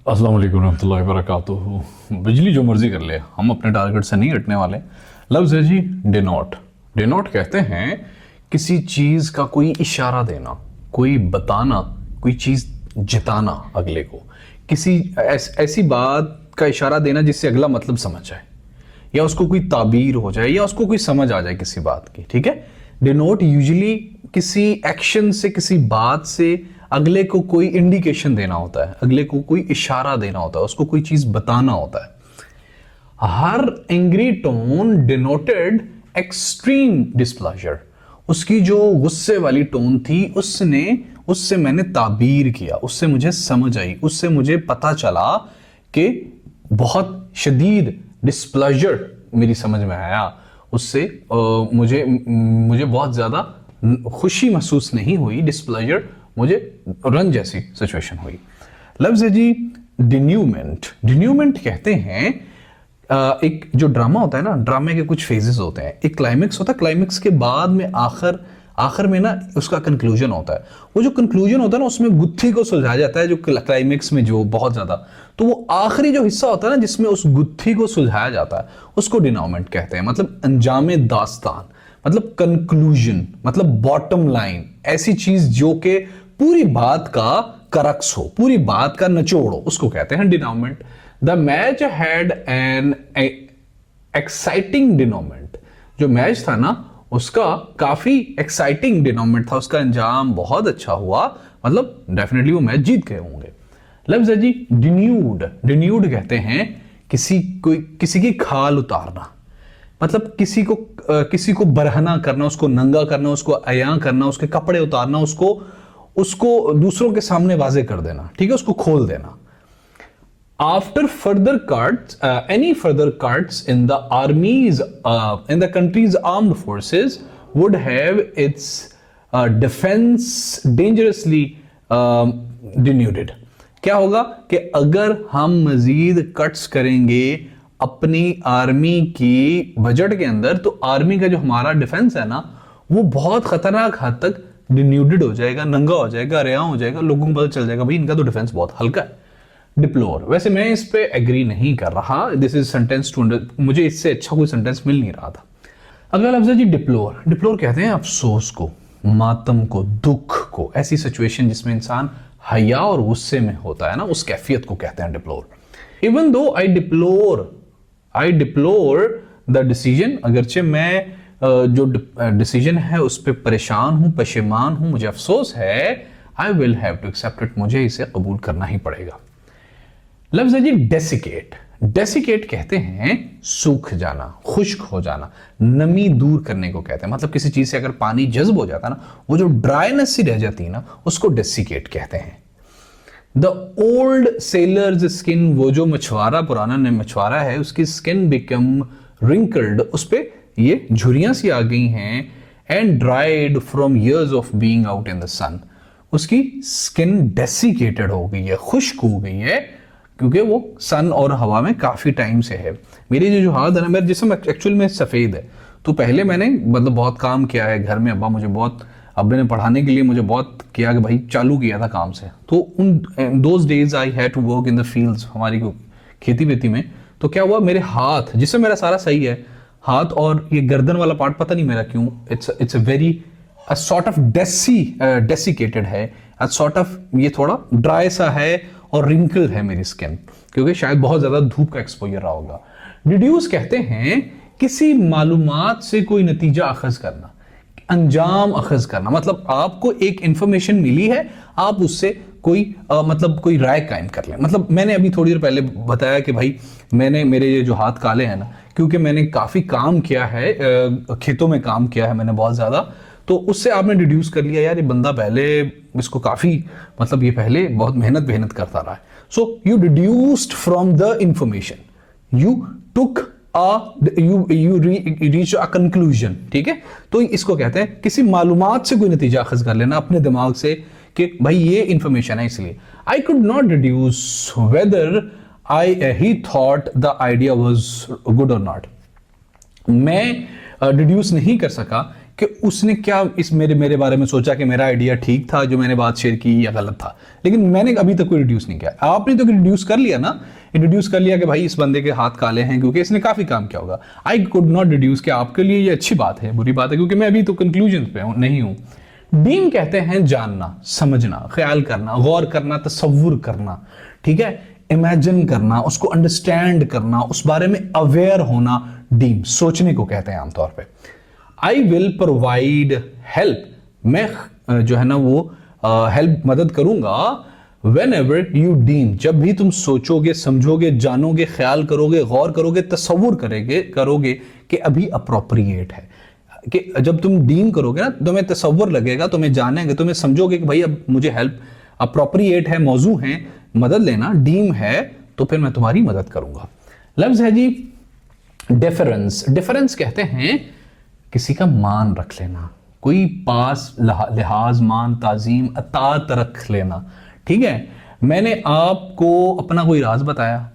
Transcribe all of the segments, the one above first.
अस्सलाम वालेकुम रहमतुल्लाहि व बरकातुहू। बिजली जो मर्जी कर ले, हम अपने टारगेट से नहीं हटने वाले। लफ्ज़ है जी डिनोट। डिनोट कहते हैं किसी चीज़ का कोई इशारा देना, कोई बताना, कोई चीज़ जिताना अगले को, किसी ऐसी बात का इशारा देना जिससे अगला मतलब समझ जाए या उसको कोई ताबीर हो जाए या उसको कोई समझ आ जाए किसी बात की। ठीक है, डिनोट यूजुअली किसी एक्शन से, किसी बात से अगले को कोई इंडिकेशन देना होता है, अगले को कोई इशारा देना होता है, उसको कोई चीज बताना होता है। हर angry tone denoted extreme displeasure. उसकी जो गुस्से वाली टोन थी, उससे मैंने ताबीर किया, उससे मुझे समझ आई, उससे मुझे पता चला कि बहुत शदीद डिस्प्लेजर मेरी समझ में आया। उससे मुझे बहुत ज्यादा खुशी महसूस नहीं हुई, डिस्प्लेजर मुझे रन जैसी सिचुएशन हुई। लफ्ज है जी डिन्यूमेंट। डिन्यूमेंट कहते हैं एक जो ड्रामा होता है ना, ड्रामे के कुछ फेजेस होते हैं। एक क्लाइमेक्स होता है, क्लाइमेक्स के बाद में आखिर में ना उसका कंक्लूजन होता है। वो जो कंक्लूजन होता है ना, उसमें गुत्थी को सुलझाया जाता है, जो क्लाइमेक्स में जो बहुत ज्यादा, तो वो आखिरी जो हिस्सा होता है ना जिसमें उस गुत्थी को सुलझाया जाता है, उसको डिनोमेंट कहते हैं। मतलब अंजाम दास्तान, मतलब कंक्लूजन, मतलब बॉटम लाइन, ऐसी चीज जो कि पूरी बात का करक्स हो, पूरी बात का निचोड़ हो, उसको कहते हैं denouement. The match had an exciting denouement. जो मैच था ना उसका काफी एक्साइटिंग डिनोमेंट था, उसका अंजाम बहुत अच्छा हुआ, मतलब डेफिनेटली वो मैच जीत गए होंगे। लफ्ज है जी डिन्यूड। डिन्यूड कहते हैं किसी की खाल उतारना, मतलब किसी को बरहना करना, उसको नंगा करना, उसको अया करना, उसके कपड़े उतारना, उसको दूसरों के सामने वाजे कर देना। ठीक है, उसको खोल देना। After further cuts, any further cuts in the armies, in the countries armed forces would have it's defence dangerously denuded. क्या होगा कि अगर हम मजीद कट्स करेंगे अपनी आर्मी की बजट के अंदर, तो आर्मी का जो हमारा डिफेंस है ना, वो बहुत खतरनाक हद तक डिन्यूडेड हो जाएगा, नंगा हो जाएगा, रेया हो जाएगा, लोगों को पता चल जाएगा भाई इनका तो डिफेंस बहुत हल्का है। डिप्लोर, वैसे मैं इस पे एग्री नहीं कर रहा, दिस इज सेंटेंस टू, मुझे इससे अच्छा कोई सेंटेंस मिल नहीं रहा था। अगला लफ्ज है जी डिप्लोर। डिप्लोर कहते हैं अफसोस को, मातम को, दुख को, ऐसी सिचुएशन जिसमें इंसान हया और गुस्से में होता है ना, उस कैफियत को कहते हैं डिप्लोर। Even though I डिप्लोर the decision, अगरचे मैं जो डिसीजन है उस पर परेशान हूं, पशेमान हूं, मुझे अफसोस है, I will have to accept it, मुझे इसे कबूल करना ही पड़ेगा। लफ्ज है जी डेसिकेट। डेसिकेट कहते हैं सूख जाना, खुश्क हो जाना, नमी दूर करने को कहते हैं। मतलब किसी चीज से अगर पानी जज्ब हो जाता है ना, वो जो ड्राइनेस सी रह जाती है ना, उसको डेसिकेट कहते हैं। द ओल्ड सेलर्स स्किन, वो जो मछुआरा, पुराना मछुआरा है, उसकी स्किन बिकम रिंकल्ड, उस पे ये झुर्रियां सी आ गई हैं, and dried from years of being out in the sun. उसकी स्किन डेसिकेटेड हो गई है, खुश्क हो गई है, क्योंकि वो सन और हवा में काफी टाइम से है। मेरी जो हाथ है ना, मेरा जिस्म एक्चुअल में सफेद है, तो पहले मैंने मतलब बहुत काम किया है घर में, अब्बे ने पढ़ाने के लिए मुझे बहुत किया कि भाई चालू किया था काम से, तो उन those days I had to work in the fields, हमारी खेती वेती में। तो क्या हुआ, मेरे हाथ, जिससे मेरा सारा सही है, हाथ और ये गर्दन वाला पार्ट पता नहीं मेरा क्यों, it's a very sort of desiccated है, सॉर्ट ऑफ ये थोड़ा ड्राई सा है और रिंकल है मेरी स्किन, क्योंकि शायद बहुत ज्यादा धूप का एक्सपोजर रहा होगा। डिड्यूस कहते हैं किसी मालूमात से कोई नतीजा अखज करना, अंजाम अखज करना, मतलब आपको एक इंफॉर्मेशन मिली है, आप उससे कोई राय कायम कर लें। मतलब मैंने अभी थोड़ी देर पहले बताया कि भाई मेरे ये जो हाथ काले हैं ना, क्योंकि मैंने काफी काम किया है, खेतों में काम किया है मैंने बहुत ज्यादा, तो उससे आपने डिड्यूस कर लिया यार ये बंदा पहले इसको काफी, मतलब ये पहले बहुत मेहनत करता रहा है। So you deduced from the information, you took you reach a conclusion। ठीक है, तो इसको कहते हैं किसी मालूमात से कोई नतीजा अखज कर लेना अपने दिमाग से कि भाई ये इंफॉर्मेशन है, इसलिए। I could not deduce weather he thought the idea was good और नॉट। मैं डिड्यूस नहीं कर सका कि उसने क्या इस मेरे बारे में सोचा कि मेरा आइडिया ठीक था जो मैंने बात शेयर की या गलत था, लेकिन मैंने अभी तक कोई रिड्यूस नहीं किया। आपने तो रिड्यूस कर लिया ना, इंट्रोड्यूस कर लिया कि भाई इस बंदे के हाथ काले हैं क्योंकि इसने काफी काम किया होगा। आई कुड नॉट रिड्यूस कि आपके लिए ये अच्छी बात है बुरी बात है, क्योंकि मैं अभी तो कंक्लूजन पे नहीं हूं। डीम कहते हैं जानना, समझना, ख्याल करना, गौर करना, तसव्वुर करना, ठीक है, इमेजिन करना, उसको अंडरस्टैंड करना, उस बारे में अवेयर होना, डीम सोचने को कहते हैं आमतौर पे। आई विल प्रोवाइड हेल्प, मैं जो है ना वो हेल्प मदद करूंगा। वेन एवर यू डीम, जब भी तुम सोचोगे, समझोगे, जानोगे, ख्याल करोगे, गौर करोगे, तसव्वुर करोगे कि अभी अप्रोप्रिएट है, कि जब तुम डीम करोगे ना तुम्हें तसव्वुर लगेगा, तुम्हें जानेंगे, तुम्हें समझोगे कि भाई अब मुझे हेल्प अप्रोप्रिएट है, मौजू है, मदद लेना, डीम है, तो फिर मैं तुम्हारी मदद करूंगा। लफ्ज है जी डिफरेंस। डिफरेंस कहते हैं किसी का मान रख लेना, कोई पास लिहाज, मान, ताजीम, अतात रख लेना, ठीक है। मैंने आपको अपना कोई राज बताया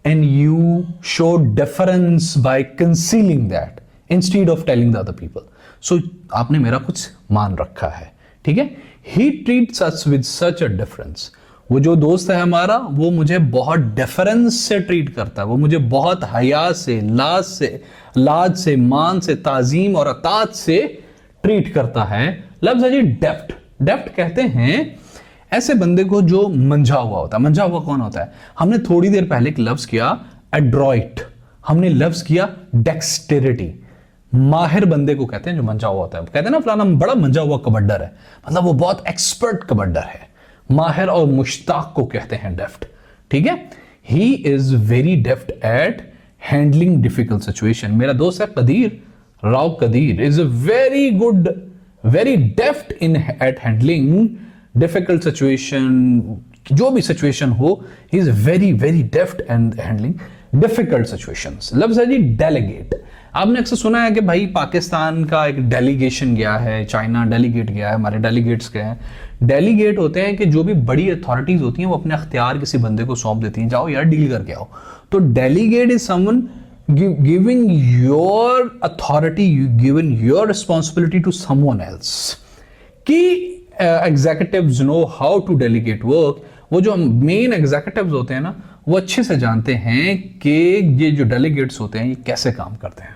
and you show difference by concealing that instead of telling the other people. So आपने मेरा कुछ मान रखा है, ठीक है। He treats us with such a difference, वो जो दोस्त है हमारा वो मुझे बहुत डिफरेंस से ट्रीट करता है, वो मुझे बहुत हया से, लाज से, मान से, ताजीम और अतात से ट्रीट करता है। लफ्ज है जी डेप्थ। डेप्थ कहते हैं ऐसे बंदे को जो मंझा हुआ होता है। मंझा हुआ कौन होता है? हमने थोड़ी देर पहले एक लफ्ज किया एड्रॉइट, हमने लफ्ज किया डेक्सटेरिटी। माहिर बंदे को कहते हैं जो मंझा हुआ होता है। कहते हैं ना फलाना बड़ा मंझा हुआ कबड्डर है, मतलब वो बहुत एक्सपर्ट कबड्डर है। माहिर और मुश्ताक को कहते हैं डेफ्ट, ठीक है। He is very deft at handling difficult situation. मेरा दोस्त है Kadir, Rao Kadir is very good, very deft in at handling difficult situation. जो भी सिचुएशन हो, he is very very deft and handling difficult situations. लफ्ज है जी डेलीगेट। आपने अक्सर सुना है कि भाई पाकिस्तान का एक डेलीगेशन गया है, चाइना डेलीगेट गया है, हमारे डेलीगेट्स गए हैं। डेलीगेट होते हैं कि जो भी बड़ी अथॉरिटीज होती हैं वो अपने अख्तियार किसी बंदे को सौंप देती हैं, जाओ यार डील करके आओ। तो delegate is someone giving your authority, giving your responsibility to someone else. कि executives know how to delegate work. वो जो मेन एग्जीक्यूटिव्स होते हैं ना, वो अच्छे से जानते हैं कि ये जो डेलीगेट्स होते हैं ये कैसे काम करते हैं।